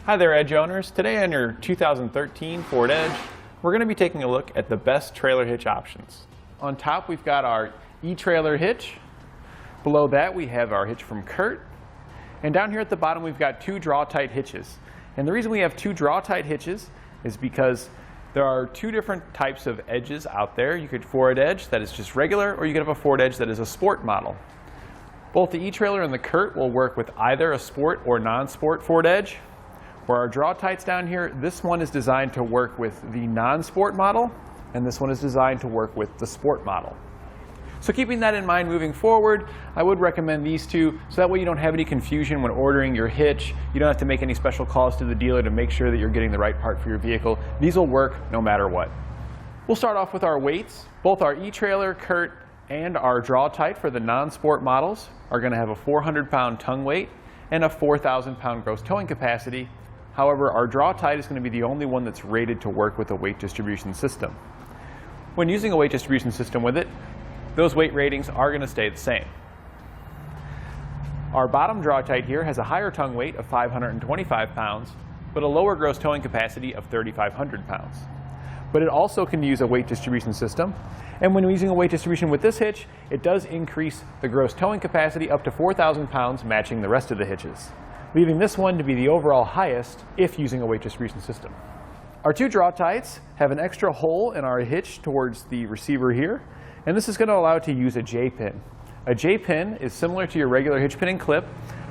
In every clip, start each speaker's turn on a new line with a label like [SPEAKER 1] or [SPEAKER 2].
[SPEAKER 1] Hi there, Edge owners. Today on your 2013 Ford Edge, we're going to be taking a look at the best trailer hitch options. On top we've got our eTrailer Hitch. Below that we have our hitch from CURT. And down here at the bottom we've got two Draw-Tite hitches. And the reason we have two Draw-Tite hitches is because there are two different types of edges out there. You could Ford Edge that is just regular, or you could have a Ford Edge that is a sport model. Both the eTrailer and the CURT will work with either a sport or non-sport Ford Edge. For our Draw-Tites down here, this one is designed to work with the non-sport model, and this one is designed to work with the sport model. So keeping that in mind moving forward, I would recommend these two, so that way you don't have any confusion when ordering your hitch. You don't have to make any special calls to the dealer to make sure that you're getting the right part for your vehicle. These will work no matter what. We'll start off with our weights. Both our eTrailer, CURT, and our Draw-Tite for the non-sport models are going to have a 400-pound tongue weight and a 4,000-pound gross towing capacity. However, our Draw-Tite is going to be the only one that's rated to work with a weight distribution system. When using a weight distribution system with it, those weight ratings are going to stay the same. Our bottom Draw-Tite here has a higher tongue weight of 525 pounds, but a lower gross towing capacity of 3,500 pounds. But it also can use a weight distribution system. And when using a weight distribution with this hitch, it does increase the gross towing capacity up to 4,000 pounds, matching the rest of the hitches, leaving this one to be the overall highest if using a weight distribution system. Our two Draw-Tites have an extra hole in our hitch towards the receiver here, and this is going to allow it to use a J-pin. A J-pin is similar to your regular hitch pin and clip,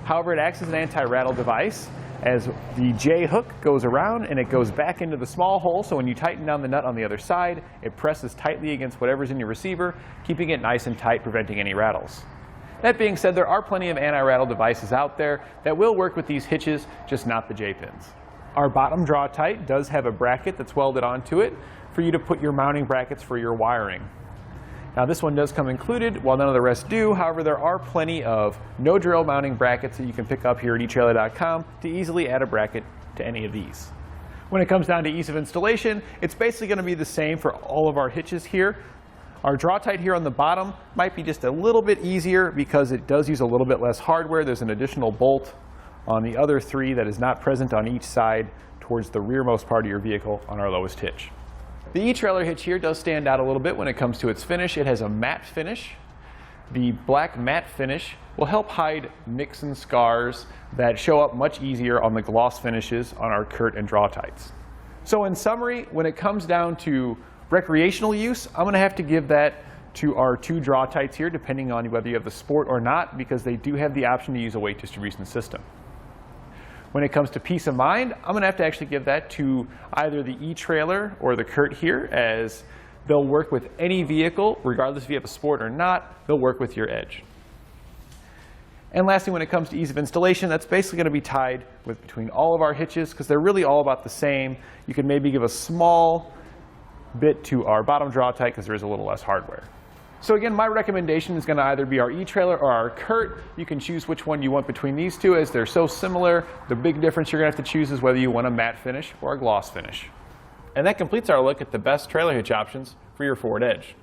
[SPEAKER 1] however it acts as an anti-rattle device as the J-hook goes around and it goes back into the small hole, so when you tighten down the nut on the other side, it presses tightly against whatever's in your receiver, keeping it nice and tight, preventing any rattles. That being said, there are plenty of anti-rattle devices out there that will work with these hitches, just not the J-pins. Our bottom Draw-Tite does have a bracket that's welded onto it for you to put your mounting brackets for your wiring. Now this one does come included, while none of the rest do. However, there are plenty of no-drill mounting brackets that you can pick up here at etrailer.com to easily add a bracket to any of these. When it comes down to ease of installation, it's basically going to be the same for all of our hitches here. Our Draw-Tite here on the bottom might be just a little bit easier because it does use a little bit less hardware. There's an additional bolt on the other three that is not present on each side towards the rearmost part of your vehicle on our lowest hitch. The eTrailer hitch here does stand out a little bit when it comes to its finish. It has a matte finish. The black matte finish will help hide nicks and scars that show up much easier on the gloss finishes on our CURT and Draw-Tites. So in summary, when it comes down to recreational use, I'm going to have to give that to our two Draw-Tites here, depending on whether you have the sport or not, because they do have the option to use a weight distribution system. When it comes to peace of mind, I'm going to have to actually give that to either the eTrailer or the CURT here, as they'll work with any vehicle, regardless if you have a sport or not, they'll work with your Edge. And lastly, when it comes to ease of installation, that's basically going to be tied with between all of our hitches, because they're really all about the same. You can maybe give a small bit to our bottom Draw-Tite because there is a little less hardware. So again, my recommendation is going to either be our eTrailer or our CURT. You can choose which one you want between these two, as they're so similar. The big difference you're going to have to choose is whether you want a matte finish or a gloss finish. And that completes our look at the best trailer hitch options for your Ford Edge.